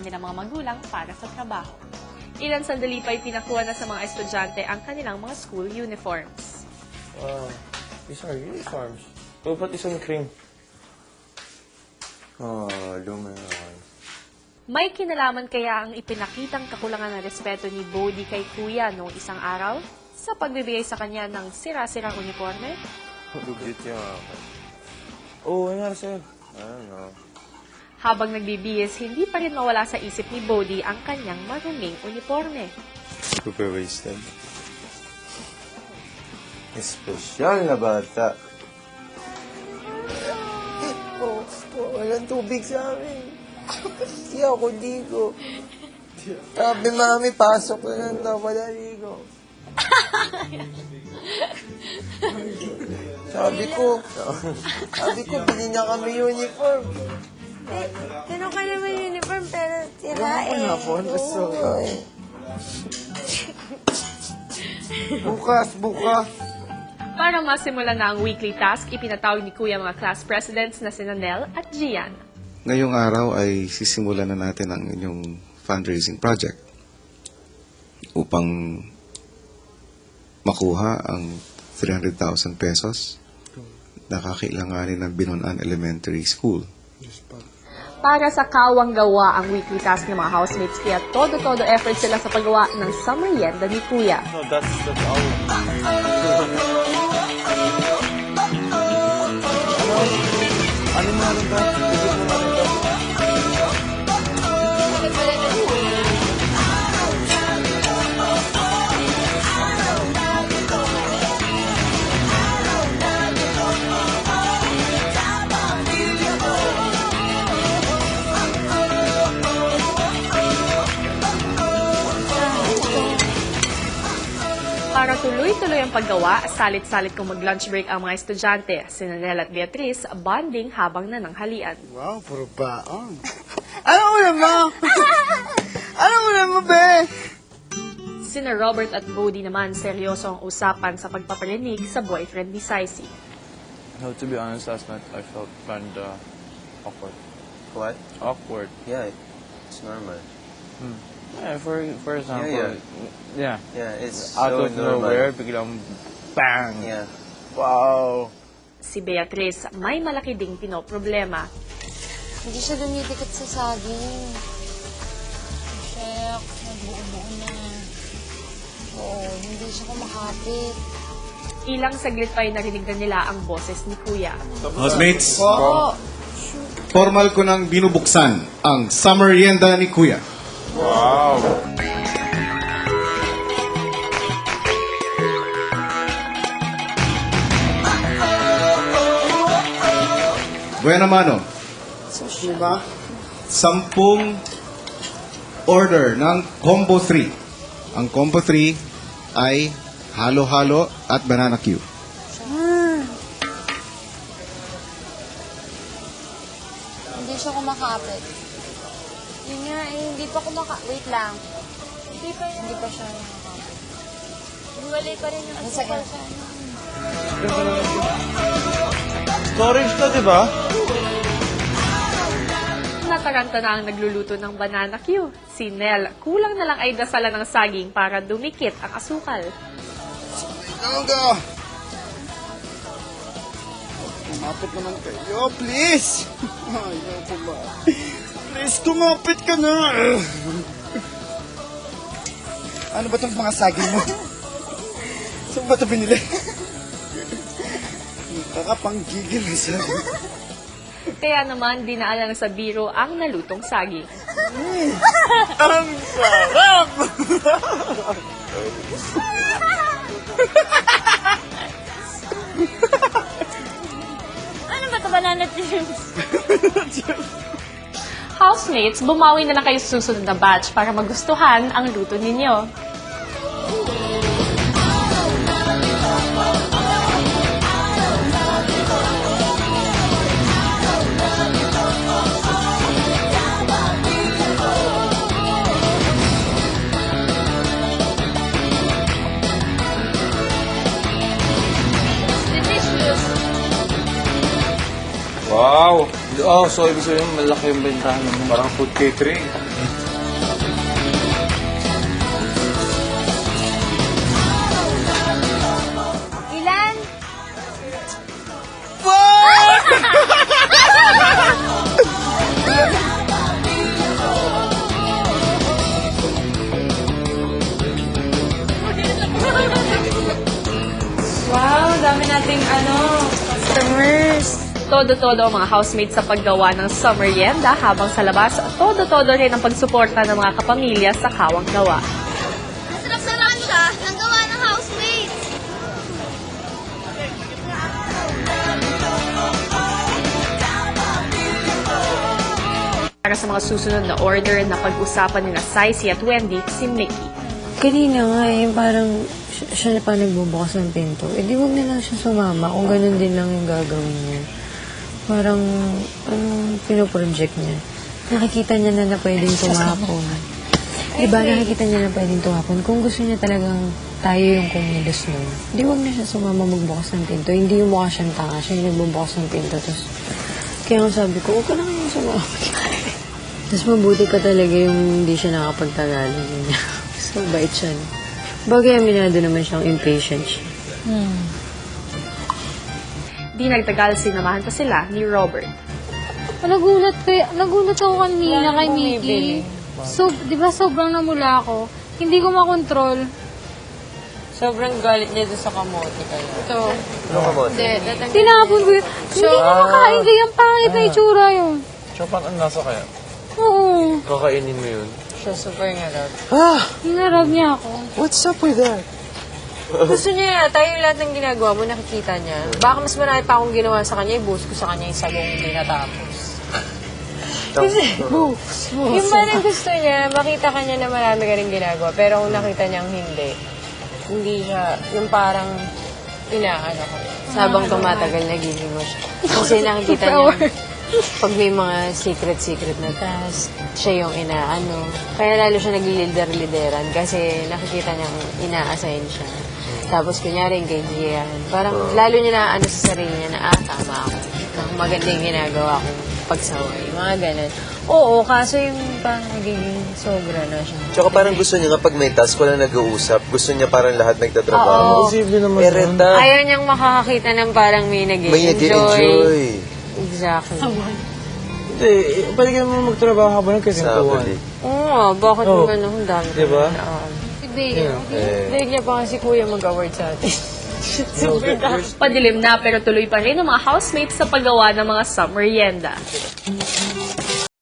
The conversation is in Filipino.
kanilang mga magulang para sa trabaho. Ilan sandali pa ay pinakuha na sa mga estudyante ang kanilang mga school uniforms. Wow, these are uniforms. What about this one cream? Oh, luma naman. May kinalaman kaya ang ipinakitang kakulangan ng respeto ni Bodhi kay Kuya noong isang araw sa pagbibigay sa kanya ng sira-sirang uniforme? Dugit niya. Oh, ano nga sa'yo? I don't know. Habang nagbibihis, hindi pa rin mawala sa isip ni Bodhi ang kanyang maruming uniforme. Super wasted. Espesyal na bata. Walang tubig sa amin. Hindi ako ligo. Sabi, mami, pasok na lang daw. Wala ligo. Sabi ko, bilhin niya kami uniform. Ganun ka naman uniform, pero sira Bukas. Para masimulan na ang weekly task, ipinatawag ni Kuya mga class presidents na sina Nel at Gian. Ngayong araw ay sisimulan na natin ang inyong fundraising project upang makuha ang 300,000 pesos na kakailanganin ng Binonan Elementary School. Para sa kawang gawa ang weekly task ng mga housemates, kaya todo-todo effort sila sa paggawa ng summer yenda ni Kuya. No, that's all. Ano mo natin ba? Bigyan mo natin ba? Para tuloy-tuloy ang paggawa, salit-salit kung mag-lunch break ang mga estudyante. Sina Nel at Beatriz, bonding habang nananghalian. Wow, puro baon. Alam mo naman! Alam mo naman, be! Sina Robert at Bodhi naman, seryoso ang usapan sa pagpaparinig sa boyfriend ni Saisi. No, to be honest, last night I felt kind of awkward. What? Awkward. Yeah, it's normal. Yeah, for example, yeah. Yeah, it's Out so of normal. nowhere, biglang bang! Yeah. Wow! Si Beatriz, may malaki ding pinoproblema. Hindi siya dumidikit sa saging. Shek, nagbuo-buo na. Oo, hindi siya kumakapit. Ilang saglit pa ay narinig na nila ang boses ni Kuya. Housemates, Oo. formal ko nang binubuksan ang summer yenda ni Kuya. Wow! Buena mano, Diba? 10 order ng Combo 3. Ang Combo 3 ay halo-halo at banana Q. Hindi siya kumakapit. Yun nga, hindi pa Wait lang. Hindi pa siya kumakapit. Hiwalay pa rin yung asukal sa ano. Storage to, di ba? Nataranta na ang nagluluto ng banana Q. Si Nel, kulang na lang ay dasalan ng saging para dumikit ang asukal. Ganga! Kumapit naman kayo, please! Ayaw ko ba? Please, kumapit ka na! Ano ba itong mga saging mo? Saan ba ito binili? Nakapanggigil na saging. Kaya naman, dinaalan na sa biro ang nalutong saging. Ang sarap! Ano ba ito, banana chips? Housemates, bumawi na lang kayo sa susunod na batch para magustuhan ang luto ninyo. Wow! So ibig sabihin, malaki yung bentahan naman. Parang food catering. Ilan? Wow, dami nating customers. Todo-todo ang mga housemates sa paggawa ng summer yenda habang sa labas, todo-todo rin ang pagsuporta ng mga kapamilya sa kawang gawa. Masarap sa rancha ng gawa ng housemates. Para sa mga susunod na order na pag-usapan ni na Saisi at Wendy, si Mickey. Kanina nga parang siya na pa nagbubukas ng pinto. Di wag na lang siya sumama kung ganun din lang yung gagawin niya. Parang, pinoproject niya. Nakikita niya na pwedeng tumapon. Diba, nakikita niya na pwedeng tumapon. Kung gusto niya talagang tayo yung kumilos nun, di wag na siya sumama magbukas ng pinto. Hindi yung mukha siyang tanga, siya yung nagbubukas ng pinto. Tapos, kaya nga sabi ko, huwag ka na kayong sumama. Tapos mabuti ka talaga yung hindi siya nakapagtagalog. So, bait siya. Bagay aminado naman siyang impatient siya. Di nagtagal, sinamahan pa sila ni Robert. Nagulat ako kanina kay Mickey. So, di ba sobrang namula ako? Hindi ko makontrol. Sobrang galit niya doon sa kamote kayo. Ito. Ano ka ba? Tinapon ko yun. Hindi ko makain kaya ang pangit na itsura yun. Chopan, ang nasa kaya? Oo. Kakainin mo yun. Siya super ngarap. Hinarap niya ako. What's up with that? Gusto niya yata yung lahat ng ginagawa mo, nakikita niya. Baka mas marami pa akong ginawa sa kanya, ibuhos ko sa kanya yung sabong hindi natapos. Yung parang gusto niya, makita ka niya na marami ka rin ginagawa. Pero kung nakita niyang hindi siya, yung parang inaano ko. Sabang tumatagal, nagiging mo siya. Kasi nakikita niya, pag may mga secret na task, siya yung inaano. Kaya lalo siya naglilider-lideran kasi nakikita niyang ina-assign siya. Tapos kunyari engage yan. Parang lalo niya na ano sa sarili niya na, tama ako. Maganda yung ginagawa kong pagsaway. Mga ganun. Oo, kaso yung parang nagiging sobra na siya. Tsaka parang gusto niya kapag may task, wala nag-uusap. Gusto niya parang lahat nagtatrabaho. Posible naman Ereta. Ayaw niyang makakakita ng parang may May nag-enjoy. nag-enjoy. Exactly. Hindi, pwede ka naman magtrabaho habang nagkasintuan. Sabali. Oo, bakit Oo. yung gano'n? Ang dami ko Diba? na. Bigay. Daig niya pa kasi kuya mag-award sa atin. Padilim na pero tuloy pa rin ang mga housemates sa paggawa ng mga summer yenda.